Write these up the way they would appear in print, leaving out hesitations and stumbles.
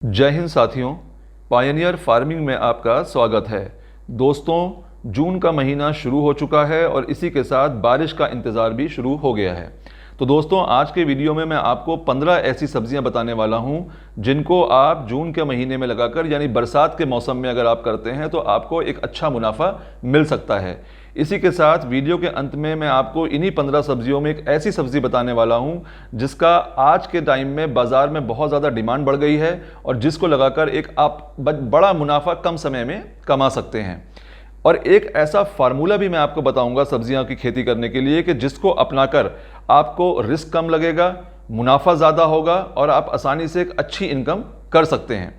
जय हिंद साथियों, Pioneer farming में आपका स्वागत है। दोस्तों, जून का महीना शुरू हो चुका है और इसी के साथ बारिश का इंतज़ार भी शुरू हो गया है। तो दोस्तों, आज के वीडियो में मैं आपको 15 ऐसी सब्जियां बताने वाला हूं जिनको आप जून के महीने में लगाकर यानी बरसात के मौसम में अगर आप करते हैं तो आपको एक अच्छा मुनाफा मिल सकता है। इसी के साथ वीडियो के अंत में मैं आपको इन्हीं 15 सब्जियों में एक ऐसी सब्जी बताने वाला हूं जिसका आज के टाइम में बाज़ार में बहुत ज़्यादा डिमांड बढ़ गई है और जिसको लगाकर एक आप बड़ा मुनाफा कम समय में कमा सकते हैं। और एक ऐसा फार्मूला भी मैं आपको बताऊंगा सब्जियां की खेती करने के लिए कि जिसको अपनाकर आपको रिस्क कम लगेगा, मुनाफा ज़्यादा होगा और आप आसानी से एक अच्छी इनकम कर सकते हैं।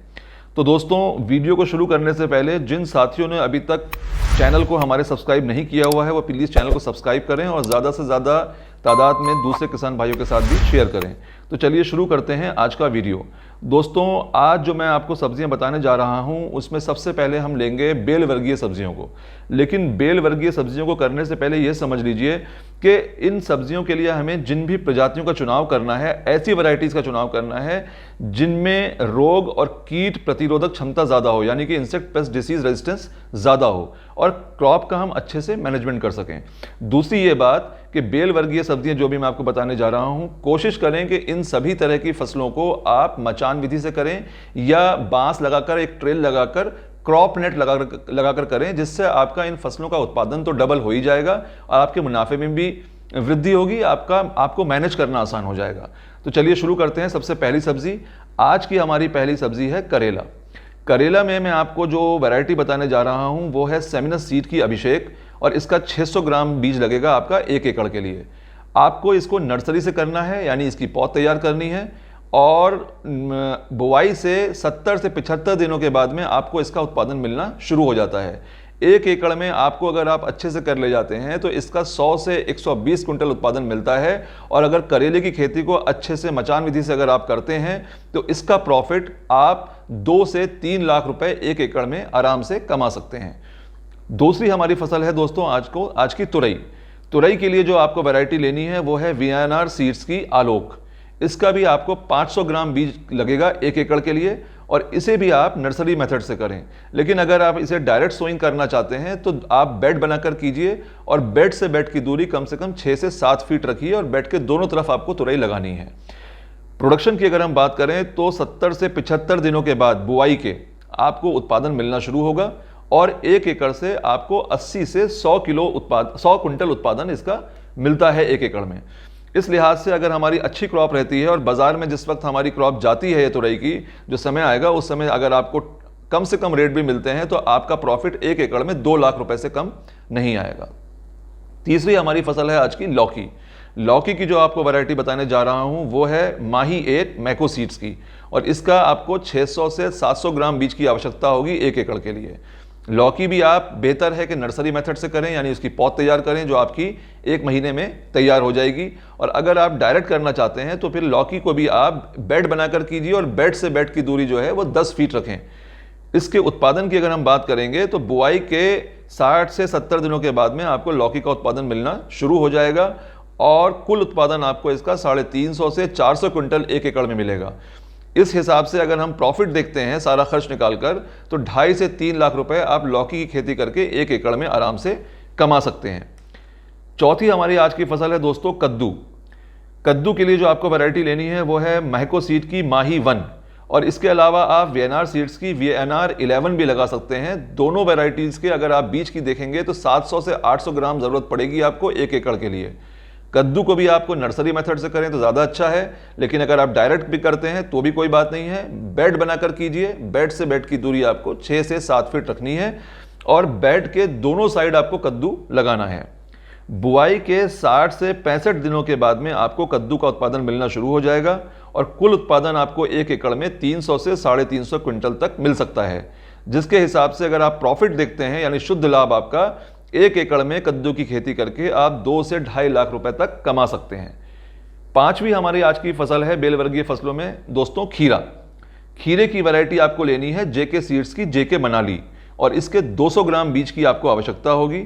तो दोस्तों, वीडियो को शुरू करने से पहले जिन साथियों ने अभी तक चैनल को हमारे सब्सक्राइब नहीं किया हुआ है वो प्लीज़ चैनल को सब्सक्राइब करें और ज़्यादा से ज़्यादा तादाद में दूसरे किसान भाइयों के साथ भी शेयर करें। तो चलिए शुरू करते हैं आज का वीडियो। दोस्तों, आज जो मैं आपको सब्जियां बताने जा रहा हूं उसमें सबसे पहले हम लेंगे बेल वर्गीय सब्जियों को। लेकिन बेल वर्गीय सब्जियों को करने से पहले यह समझ लीजिए कि इन सब्जियों के लिए हमें जिन भी प्रजातियों का चुनाव करना है, ऐसी वैरायटीज़ का चुनाव करना है जिनमें रोग और कीट प्रतिरोधक क्षमता ज़्यादा हो, यानी कि इंसेक्ट पेस्ट डिसीज रेजिस्टेंस ज़्यादा हो और क्रॉप का हम अच्छे से मैनेजमेंट कर सकें। दूसरी ये बात कि बेल वर्गीय सब्जियां जो भी मैं आपको बताने जा रहा हूं, कोशिश करें कि इन सभी तरह की फसलों को आप मचान विधि से करें या बांस लगाकर, एक ट्रेल लगाकर, क्रॉप नेट लगाकर करें, जिससे आपका इन फसलों का उत्पादन तो डबल हो ही जाएगा और आपके मुनाफे में भी वृद्धि होगी, आपको मैनेज करना आसान हो जाएगा। तो चलिए शुरू करते हैं। सबसे पहली सब्जी, आज की हमारी पहली सब्जी है करेला। करेला में मैं आपको जो वैरायटी बताने जा रहा हूं वो है सेमिनस सीड की अभिषेक और इसका 600 ग्राम बीज लगेगा आपका 1 एकड़ के लिए। आपको इसको नर्सरी से करना है, यानी इसकी पौध तैयार करनी है और बुआई से 70 से 75 दिनों के बाद में आपको इसका उत्पादन मिलना शुरू हो जाता है। 1 एकड़ में आपको अगर आप अच्छे से कर ले जाते हैं तो इसका 100 से 120 कुंटल उत्पादन मिलता है। और अगर करेले की खेती को अच्छे से मचान विधि से अगर आप करते हैं तो इसका प्रॉफिट आप 2 से 3 लाख रुपए 1 एकड़ में आराम से कमा सकते हैं। दूसरी हमारी फसल है दोस्तों आज की तुरई। तुरई के लिए जो आपको वैरायटी लेनी है वो है वीएनआर सीड्स की आलोक। इसका भी आपको 500 ग्राम बीज लगेगा 1 एकड़ के लिए और इसे भी आप नर्सरी मेथड से करें। लेकिन अगर आप इसे डायरेक्ट सोइंग करना चाहते हैं तो आप बेड बनाकर कीजिए और बेड से बेड की दूरी कम से कम 6 से 7 फीट रखिए और बेड के दोनों तरफ आपको तुरई लगानी है। प्रोडक्शन की अगर हम बात करें तो 70 से 75 दिनों के बाद बुआई के आपको उत्पादन मिलना शुरू होगा और 1 एकड़ से आपको 80 से 100 कुंटल उत्पादन इसका मिलता है 1 एकड़ में। इस लिहाज से अगर हमारी अच्छी क्रॉप रहती है और बाजार में जिस वक्त हमारी क्रॉप जाती है ये तुरई की, जो समय आएगा उस समय अगर आपको कम से कम रेट भी मिलते हैं तो आपका प्रॉफिट 1 एकड़ में 2 लाख रुपए से कम नहीं आएगा। तीसरी हमारी फसल है आज की लौकी। लौकी की जो आपको वैरायटी बताने जा रहा हूं वो है माही 8 मैको सीड्स की और इसका आपको 600 से 700 ग्राम बीज की आवश्यकता होगी 1 एकड़ के लिए। लौकी भी आप बेहतर है कि नर्सरी मेथड से करें, यानी उसकी पौध तैयार करें जो आपकी 1 महीने में तैयार हो जाएगी। और अगर आप डायरेक्ट करना चाहते हैं तो फिर लौकी को भी आप बेड बनाकर कीजिए और बेड से बेड की दूरी जो है वो 10 फीट रखें। इसके उत्पादन की अगर हम बात करेंगे तो बुआई के 60 से 70 दिनों के बाद में आपको लौकी का उत्पादन मिलना शुरू हो जाएगा और कुल उत्पादन आपको इसका 350 से 400 क्विंटल 1 एकड़ में मिलेगा। इस हिसाब से अगर हम प्रॉफिट देखते हैं सारा खर्च निकालकर तो 2.5 से 3 लाख रुपए आप लौकी की खेती करके 1 एकड़ में आराम से कमा सकते हैं। चौथी हमारी आज की फसल है दोस्तों कद्दू। कद्दू के लिए जो आपको वैरायटी लेनी है वो है महको सीड की माही 1 और इसके अलावा आप वीएनआर सीड्स की वीएनआर 11 भी लगा सकते हैं। दोनों वैरायटीज के अगर आप बीज की देखेंगे तो 700 से 800 ग्राम जरूरत पड़ेगी आपको 1 एकड़ के लिए। कद्दू को भी आपको नर्सरी मेथड से करें तो ज़्यादा अच्छा है, लेकिन अगर आप डायरेक्ट भी करते हैं तो भी कोई बात नहीं है। बेड बनाकर कीजिए, बेड से बेड की दूरी आपको 6 से 7 फीट रखनी है और बेड के दोनों साइड आपको कद्दू लगाना है। बुआई के 60 से 65 दिनों के बाद में आपको कद्दू का उत्पादन मिलना शुरू हो जाएगा और कुल उत्पादन आपको 1 एकड़ में 300 से 350 क्विंटल तक मिल सकता है, जिसके हिसाब से अगर आप प्रॉफिट देखते हैं यानी शुद्ध लाभ आपका 1 एकड़ में कद्दू की खेती करके आप 2 से 2.5 लाख रुपए तक कमा सकते हैं। पांचवी हमारी आज की फसल है बेल वर्गीय फसलों में दोस्तों खीरा। खीरे की वैरायटी आपको लेनी है जेके सीड्स की जेके मनाली और इसके 200 ग्राम बीज की आपको आवश्यकता होगी।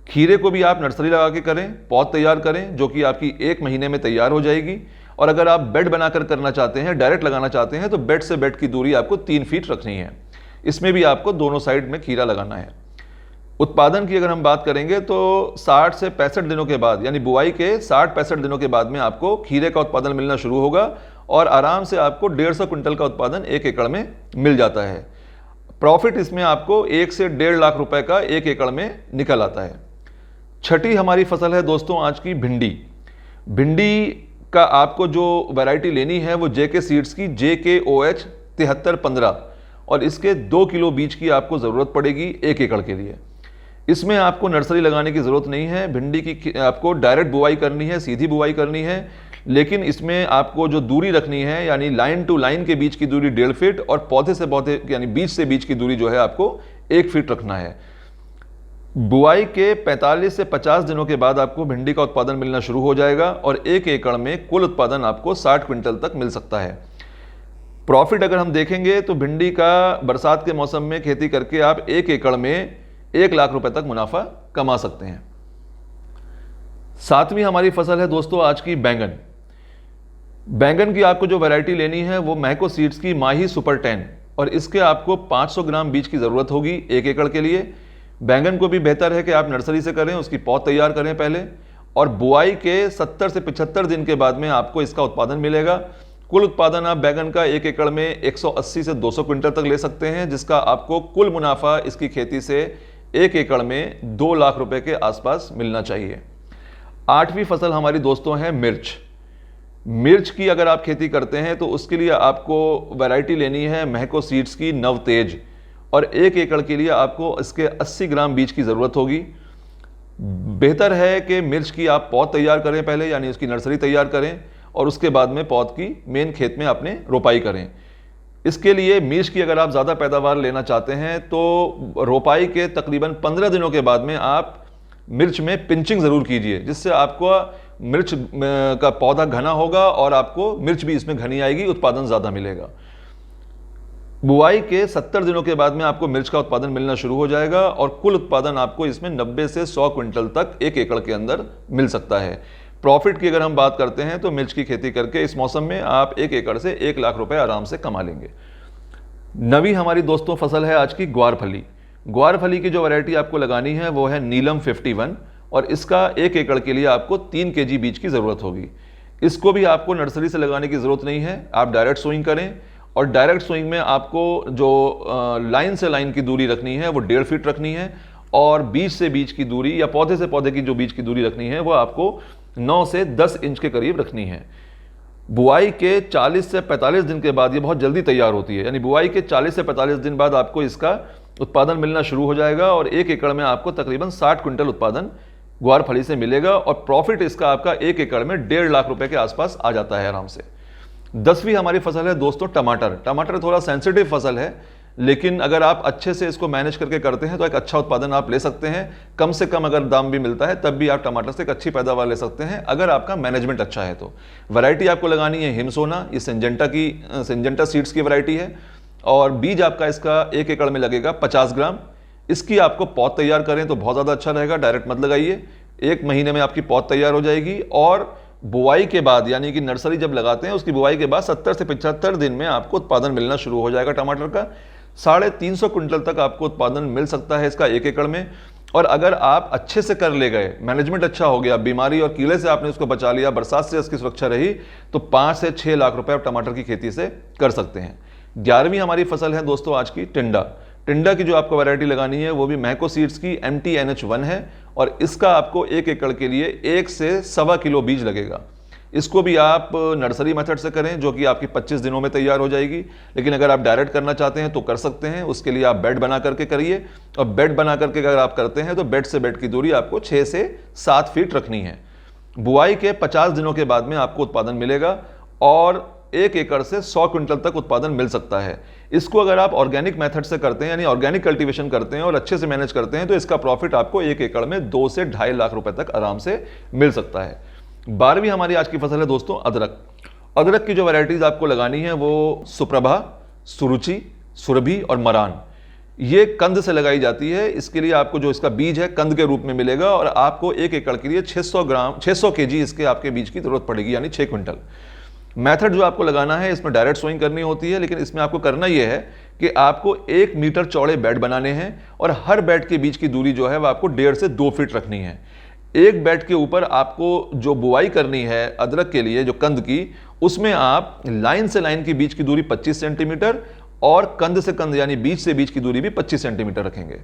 खीरे को भी आप नर्सरी लगा के करें, पौध तैयार करें जो कि आपकी 1 महीने में तैयार हो जाएगी और अगर आप बेड बनाकर करना चाहते हैं, डायरेक्ट लगाना चाहते हैं, तो बेड से बेड की दूरी आपको 3 फीट रखनी है। इसमें भी आपको दोनों साइड में खीरा लगाना है। उत्पादन की अगर हम बात करेंगे तो 60 से 65 दिनों के बाद, यानी बुआई के 60-65 दिनों के बाद में आपको खीरे का उत्पादन मिलना शुरू होगा और आराम से आपको 150 क्विंटल का उत्पादन 1 एकड़ में मिल जाता है। प्रॉफिट इसमें आपको 1 से 1.5 लाख रुपए का 1 एकड़ में निकल आता है। छठी हमारी फसल है दोस्तों आज की भिंडी। भिंडी का आपको जो वैरायटी लेनी है वो जेके सीड्स की JKOH 7315 और इसके 2 किलो बीज की आपको ज़रूरत पड़ेगी 1 एकड़ के लिए। इसमें आपको नर्सरी लगाने की ज़रूरत नहीं है। भिंडी की आपको डायरेक्ट बुआई करनी है, सीधी बुआई करनी है, लेकिन इसमें आपको जो दूरी रखनी है यानी लाइन टू लाइन के बीच की दूरी 1.5 फीट और पौधे से पौधे यानी बीज से बीज की दूरी जो है आपको 1 फीट रखना है। बुआई के 45 से 50 दिनों के बाद आपको भिंडी का उत्पादन मिलना शुरू हो जाएगा और 1 एकड़ में कुल उत्पादन आपको 60 क्विंटल तक मिल सकता है। प्रॉफिट अगर हम देखेंगे तो भिंडी का बरसात के मौसम में खेती करके आप 1 एकड़ में 1 लाख रुपए तक मुनाफा कमा सकते हैं। सातवीं हमारी फसल है दोस्तों आज की बैंगन। बैंगन की आपको जो वैरायटी लेनी है वो महको सीड्स की माही सुपर 10 और इसके आपको 500 ग्राम बीज की ज़रूरत होगी 1 एकड़ के लिए। बैंगन को भी बेहतर है कि आप नर्सरी से करें, उसकी पौध तैयार करें पहले, और बुआई के 70 से 75 दिन के बाद में आपको इसका उत्पादन मिलेगा। कुल उत्पादन आप बैंगन का 1 एकड़ में 180 से 200 क्विंटल तक ले सकते हैं, जिसका आपको कुल मुनाफा इसकी खेती से 1 एकड़ में 2 लाख रुपए के आसपास मिलना चाहिए। आठवीं फसल हमारी दोस्तों है मिर्च। मिर्च की अगर आप खेती करते हैं तो उसके लिए आपको वैरायटी लेनी है महको सीड्स की नवतेज और 1 एकड़ के लिए आपको इसके 80 ग्राम बीज की ज़रूरत होगी। बेहतर है कि मिर्च की आप पौध तैयार करें पहले, यानी उसकी नर्सरी तैयार करें और उसके बाद में पौध की मेन खेत में अपने रोपाई करें। इसके लिए मिर्च की अगर आप ज़्यादा पैदावार लेना चाहते हैं तो रोपाई के तकरीबन 15 दिनों के बाद में आप मिर्च में पिंचिंग ज़रूर कीजिए, जिससे आपको मिर्च का पौधा घना होगा और आपको मिर्च भी इसमें घनी आएगी, उत्पादन ज़्यादा मिलेगा। बुआई के 70 दिनों के बाद में आपको मिर्च का उत्पादन मिलना शुरू हो जाएगा और कुल उत्पादन आपको इसमें 90 से 100 क्विंटल तक 1 एकड़ के अंदर मिल सकता है। प्रॉफिट की अगर हम बात करते हैं तो मिर्च की खेती करके इस मौसम में आप 1 एकड़ से 1 लाख रुपए आराम से कमा लेंगे। नवी हमारी दोस्तों फसल है आज की ग्वारफली। ग्वारफली की जो वैरायटी आपको लगानी है वो है नीलम 51 और इसका 1 एकड़ के लिए आपको 3 kg बीज की ज़रूरत होगी। इसको भी आपको नर्सरी से लगाने की ज़रूरत नहीं है, आप डायरेक्ट सोइंग करें और डायरेक्ट सोइंग में आपको जो लाइन से लाइन की दूरी रखनी है वो 1.5 फीट रखनी है और बीज से बीज की दूरी या पौधे से पौधे की जो बीज की दूरी रखनी है वो आपको 9 से 10 इंच के करीब रखनी है। बुआई के 40 से 45 दिन के बाद ये बहुत जल्दी तैयार होती है, यानी बुआई के 40 से 45 दिन बाद आपको इसका उत्पादन मिलना शुरू हो जाएगा और 1 एकड़ में आपको तकरीबन 60 क्विंटल उत्पादन ग्वारफली से मिलेगा और प्रॉफिट इसका आपका 1 एकड़ में 1.5 लाख रुपए के आसपास आ जाता है आराम से। 10वीं हमारी फसल है दोस्तों टमाटर। टमाटर थोड़ा सेंसिटिव फसल है, लेकिन अगर आप अच्छे से इसको मैनेज करके करते हैं तो एक अच्छा उत्पादन आप ले सकते हैं। कम से कम अगर दाम भी मिलता है तब भी आप टमाटर से एक अच्छी पैदावार ले सकते हैं अगर आपका मैनेजमेंट अच्छा है तो। वैरायटी आपको लगानी है हिमसोना, ये सिंजेंटा सीड्स की वैरायटी है और बीज आपका इसका 1 एकड़ में लगेगा 50 ग्राम। इसकी आपको पौध तैयार करें तो बहुत ज़्यादा अच्छा रहेगा, डायरेक्ट मत लगाइए। 1 महीने में आपकी पौध तैयार हो जाएगी और बुआई के बाद यानी कि नर्सरी जब लगाते हैं उसकी बुआई के बाद 70 से 75 दिन में आपको उत्पादन मिलना शुरू हो जाएगा टमाटर का। 350 क्विंटल तक आपको उत्पादन मिल सकता है इसका 1 एकड़ में। और अगर आप अच्छे से कर ले गए, मैनेजमेंट अच्छा हो गया, बीमारी और कीड़े से आपने उसको बचा लिया, बरसात से इसकी सुरक्षा रही, तो 5 से 6 लाख रुपए आप टमाटर की खेती से कर सकते हैं। 11वीं हमारी फसल है दोस्तों आज की टिंडा। टिंडा की जो आपको वैरायटी लगानी है वो भी महको सीड्स की MTNH1 है और इसका आपको 1 एकड़ के लिए 1 से 1.25 किलो बीज लगेगा। इसको भी आप नर्सरी मेथड से करें जो कि आपकी 25 दिनों में तैयार हो जाएगी, लेकिन अगर आप डायरेक्ट करना चाहते हैं तो कर सकते हैं। उसके लिए आप बेड बना करके करिए और बेड बना करके अगर आप करते हैं तो बेड से बेड की दूरी आपको 6 से 7 फीट रखनी है। बुआई के 50 दिनों के बाद में आपको उत्पादन मिलेगा और 1 एकड़ से 100 क्विंटल तक उत्पादन मिल सकता है। इसको अगर आप ऑर्गेनिक मेथड से करते हैं यानी ऑर्गेनिक कल्टीवेशन करते हैं और अच्छे से मैनेज करते हैं तो इसका प्रॉफिट आपको 1 एकड़ में 2 से 2.5 लाख रुपए तक आराम से मिल सकता है। 12वीं हमारी आज की फसल है दोस्तों अदरक। अदरक की जो वैरायटीज आपको लगानी है वो सुप्रभा, सुरुचि, सुरभि और मरान। ये कंद से लगाई जाती है। इसके लिए आपको जो इसका बीज है कंद के रूप में मिलेगा और आपको 1 एकड़ के लिए 600 kg इसके आपके बीज की जरूरत पड़ेगी, यानी 6 क्विंटल। मेथड जो आपको लगाना है, इसमें डायरेक्ट सोइंग करनी होती है, लेकिन इसमें आपको करना यह है कि आपको 1 मीटर चौड़े बेड बनाने हैं और हर बेड के बीच की दूरी जो है वह आपको 1.5 से 2 फीट रखनी है। एक बेड के ऊपर आपको जो बुआई करनी है अदरक के लिए, जो कंद की, उसमें आप लाइन से लाइन के बीच की दूरी 25 सेंटीमीटर और कंद से कंद यानी बीच से बीच की दूरी भी 25 सेंटीमीटर रखेंगे।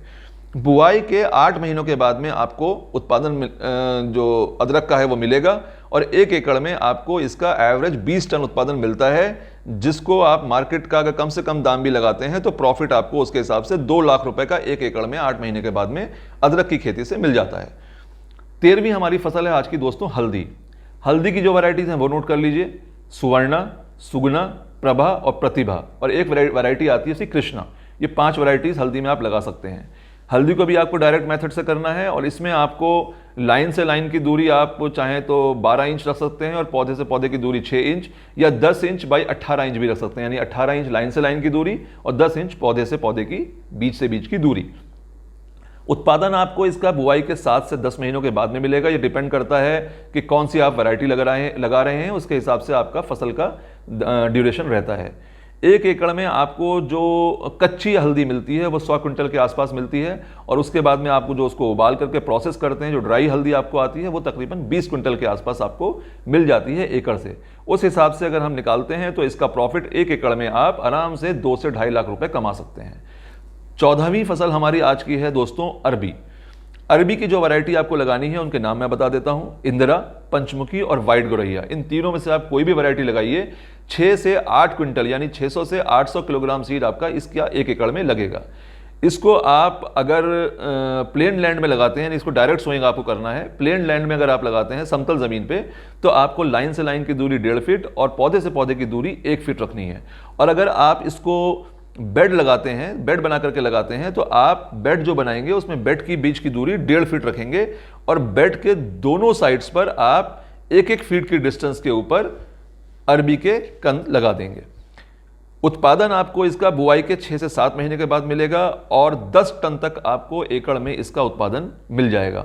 बुआई के 8 महीनों के बाद में आपको उत्पादन जो अदरक का है वो मिलेगा और 1 एकड़ में आपको इसका एवरेज 20 टन उत्पादन मिलता है, जिसको आप मार्केट का अगर कम से कम दाम भी लगाते हैं तो प्रॉफिट आपको उसके हिसाब से 2 लाख रुपए का 1 एकड़ में 8 महीने के बाद में अदरक की खेती से मिल जाता है। 13वीं हमारी फसल है आज की दोस्तों हल्दी। हल्दी की जो वैरायटीज हैं वो नोट कर लीजिए, सुवर्णा, सुगना, प्रभा और प्रतिभा, और एक वैरायटी आती है इसकी कृष्णा। ये 5 वैरायटीज हल्दी में आप लगा सकते हैं। हल्दी को भी आपको डायरेक्ट मेथड से करना है और इसमें आपको लाइन से लाइन की दूरी आप चाहें तो 12 इंच रख सकते हैं और पौधे से पौधे की दूरी 6 इंच या 10 इंच बाई 18 इंच भी रख सकते हैं, यानी 18 इंच लाइन से लाइन की दूरी और 10 इंच पौधे से पौधे की बीच से बीच की दूरी। उत्पादन आपको इसका बुआई के 7 से 10 महीनों के बाद में मिलेगा। ये डिपेंड करता है कि कौन सी आप वैरायटी लगा रहे हैं, उसके हिसाब से आपका फसल का ड्यूरेशन रहता है। 1 एकड़ में आपको जो कच्ची हल्दी मिलती है वो 100 क्विंटल के आसपास मिलती है और उसके बाद में आपको जो उसको उबाल करके प्रोसेस करते हैं, जो ड्राई हल्दी आपको आती है, वो तकरीबन 20 क्विंटल के आसपास आपको मिल जाती है एकड़ से। उस हिसाब से अगर हम निकालते हैं तो इसका प्रॉफिट 1 एकड़ में आप आराम से 2 से 2.5 लाख रुपए कमा सकते हैं। 14वीं फसल हमारी आज की है दोस्तों अरबी। अरबी की जो वैरायटी आपको लगानी है उनके नाम मैं बता देता हूं, इंदिरा, पंचमुखी और व्हाइट गोरैया। इन तीनों में से आप कोई भी वैरायटी लगाइए, 6 से 8 क्विंटल यानी 600 से 800 किलोग्राम सीड आपका इसका 1 एकड़ में लगेगा। इसको आप अगर प्लेन लैंड में लगाते हैं, इसको डायरेक्ट सोइंग आपको करना है, प्लेन लैंड में अगर आप लगाते हैं समतल जमीन पे, तो आपको लाइन से लाइन की दूरी 1.5 फीट और पौधे से पौधे की दूरी 1 फीट रखनी है। और अगर आप इसको बेड लगाते हैं, बेड बना करके लगाते हैं, तो आप बेड जो बनाएंगे उसमें बेड की बीच की दूरी 1.5 फीट रखेंगे और बेड के दोनों साइड्स पर आप 1-1 फीट की डिस्टेंस के ऊपर अरबी के कंद लगा देंगे। उत्पादन आपको इसका बुआई के 6 से 7 महीने के बाद मिलेगा और 10 टन तक आपको एकड़ में इसका उत्पादन मिल जाएगा।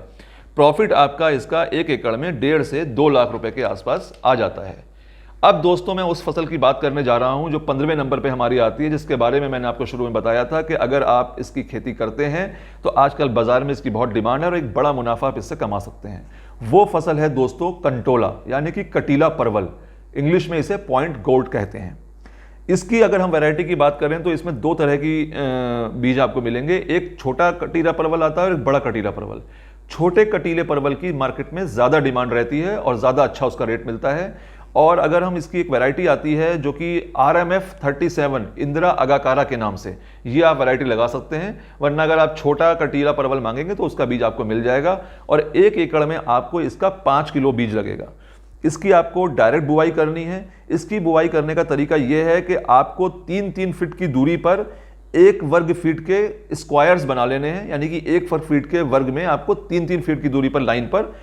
प्रॉफिट आपका इसका 1 एकड़ में 1.5 से 2 लाख रुपए के आसपास आ जाता है। अब दोस्तों मैं उस फसल की बात करने जा रहा हूं जो 15वें नंबर पे हमारी आती है, जिसके बारे में मैंने आपको शुरू में बताया था कि अगर आप इसकी खेती करते हैं तो आजकल बाजार में इसकी बहुत डिमांड है और एक बड़ा मुनाफा आप इससे कमा सकते हैं। वो फसल है दोस्तों कंटोला, यानी कि कटीला परवल, इंग्लिश में इसे पॉइंट गोल्ड कहते हैं। इसकी अगर हम वैरायटी की बात करें तो इसमें 2 तरह की बीज आपको मिलेंगे, एक छोटा कटीला परवल आता है और एक बड़ा कटीला परवल। छोटे कटीले परवल की मार्केट में ज़्यादा डिमांड रहती है और ज़्यादा अच्छा उसका रेट मिलता है। और अगर हम इसकी एक वैरायटी आती है जो कि RMF 37 इंदिरा अगाकारा के नाम से, ये आप वैरायटी लगा सकते हैं, वरना अगर आप छोटा कटीला परवल मांगेंगे तो उसका बीज आपको मिल जाएगा और 1 एकड़ में आपको इसका 5 किलो बीज लगेगा। इसकी आपको डायरेक्ट बुआई करनी है। इसकी बुआई करने का तरीका यह है कि आपको 3-3 फीट की दूरी पर 1 वर्ग फीट के स्क्वायर्स बना लेने हैं, यानी कि 1 वर्ग फीट के वर्ग में आपको 3-3 फीट की दूरी पर लाइन पर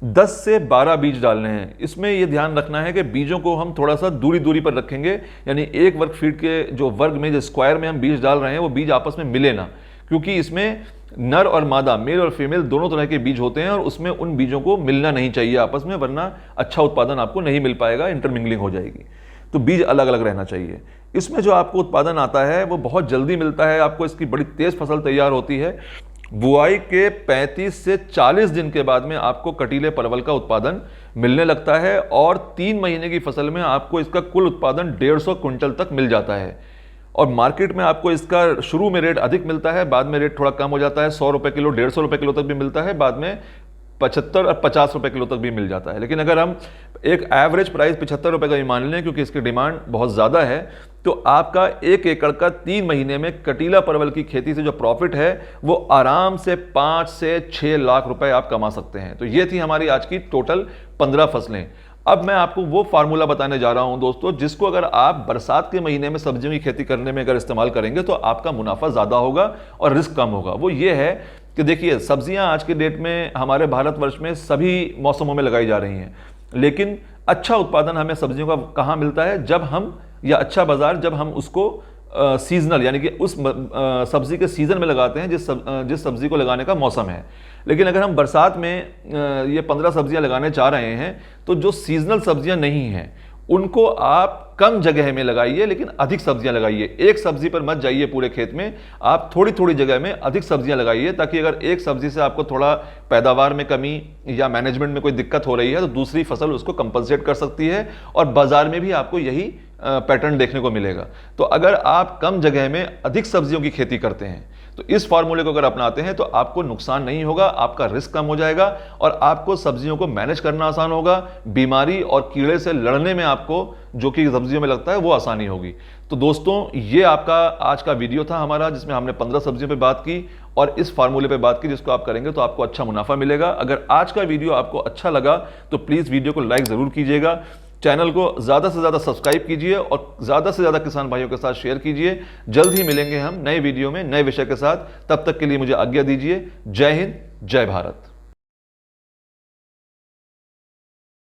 10 से 12 बीज डालने हैं। इसमें यह ध्यान रखना है कि बीजों को हम थोड़ा सा दूरी पर रखेंगे, यानी 1 वर्ग फीट के जो वर्ग में, जो स्क्वायर में हम बीज डाल रहे हैं, वो बीज आपस में मिले ना, क्योंकि इसमें नर और मादा, मेल और फीमेल दोनों तरह के बीज होते हैं और उसमें उन बीजों को मिलना नहीं चाहिए आपस में, वरना अच्छा उत्पादन आपको नहीं मिल पाएगा, इंटरमिंगलिंग हो जाएगी। तो बीज अलग अलग रहना चाहिए। इसमें जो आपको उत्पादन आता है वो बहुत जल्दी मिलता है आपको, इसकी बड़ी तेज फसल तैयार होती है। बुआई के 35 से 40 दिन के बाद में आपको कटीले परवल का उत्पादन मिलने लगता है और 3 महीने की फसल में आपको इसका कुल उत्पादन 150 क्विंटल तक मिल जाता है। और मार्केट में आपको इसका शुरू में रेट अधिक मिलता है, बाद में रेट थोड़ा कम हो जाता है, 100 रुपए किलो, 150 रुपए किलो तक भी मिलता है, बाद में 75 और 50 रुपए किलो तक भी मिल जाता है। लेकिन अगर हम एक एवरेज प्राइस 75 रुपए का भी मान लें, क्योंकि इसकी डिमांड बहुत ज़्यादा है, तो आपका 1 एकड़ का 3 महीने में कटीला परवल की खेती से जो प्रॉफिट है वो आराम से 5 से 6 लाख रुपए आप कमा सकते हैं। तो ये थी हमारी आज की टोटल 15 फसलें। अब मैं आपको वो फार्मूला बताने जा रहा हूं दोस्तों, जिसको अगर आप बरसात के महीने में सब्जियों की खेती करने में अगर इस्तेमाल करेंगे तो आपका मुनाफा ज़्यादा होगा और रिस्क कम होगा। वो ये है कि देखिए, सब्जियां आज के डेट में हमारे भारतवर्ष में सभी मौसमों में लगाई जा रही हैं, लेकिन अच्छा उत्पादन हमें सब्जियों का कहाँ मिलता है, जब हम, या अच्छा बाजार जब हम उसको सीजनल, यानी कि उस सब्जी के सीजन में लगाते हैं जिस सब्जी को लगाने का मौसम है। लेकिन अगर हम बरसात में ये 15 सब्जियां लगाने चाह रहे हैं तो जो सीजनल सब्जियां नहीं हैं उनको आप कम जगह में लगाइए, लेकिन अधिक सब्जियां लगाइए। एक सब्जी पर मत जाइए पूरे खेत में, आप थोड़ी थोड़ी जगह में अधिक सब्जियां लगाइए, ताकि अगर एक सब्जी से आपको थोड़ा पैदावार में कमी या मैनेजमेंट में कोई दिक्कत हो रही है तो दूसरी फसल उसको कंपनसेट कर सकती है, और बाजार में भी आपको यही पैटर्न देखने को मिलेगा। तो अगर आप कम जगह में अधिक सब्जियों की खेती करते हैं तो इस फार्मूले को अगर अपनाते हैं तो आपको नुकसान नहीं होगा, आपका रिस्क कम हो जाएगा और आपको सब्जियों को मैनेज करना आसान होगा। बीमारी और कीड़े से लड़ने में आपको जो कि सब्जियों में लगता है वो आसानी होगी। तो दोस्तों, ये आपका आज का वीडियो था हमारा, जिसमें हमने 15 सब्जियों पे बात की और इस फार्मूले पे बात की, जिसको आप करेंगे तो आपको अच्छा मुनाफा मिलेगा। अगर आज का वीडियो आपको अच्छा लगा तो प्लीज वीडियो को लाइक जरूर कीजिएगा, चैनल को ज्यादा से ज्यादा सब्सक्राइब कीजिए और ज्यादा से ज्यादा किसान भाइयों के साथ शेयर कीजिए। जल्द ही मिलेंगे हम नए वीडियो में नए विषय के साथ, तब तक के लिए मुझे आज्ञा दीजिए। जय हिंद, जय भारत।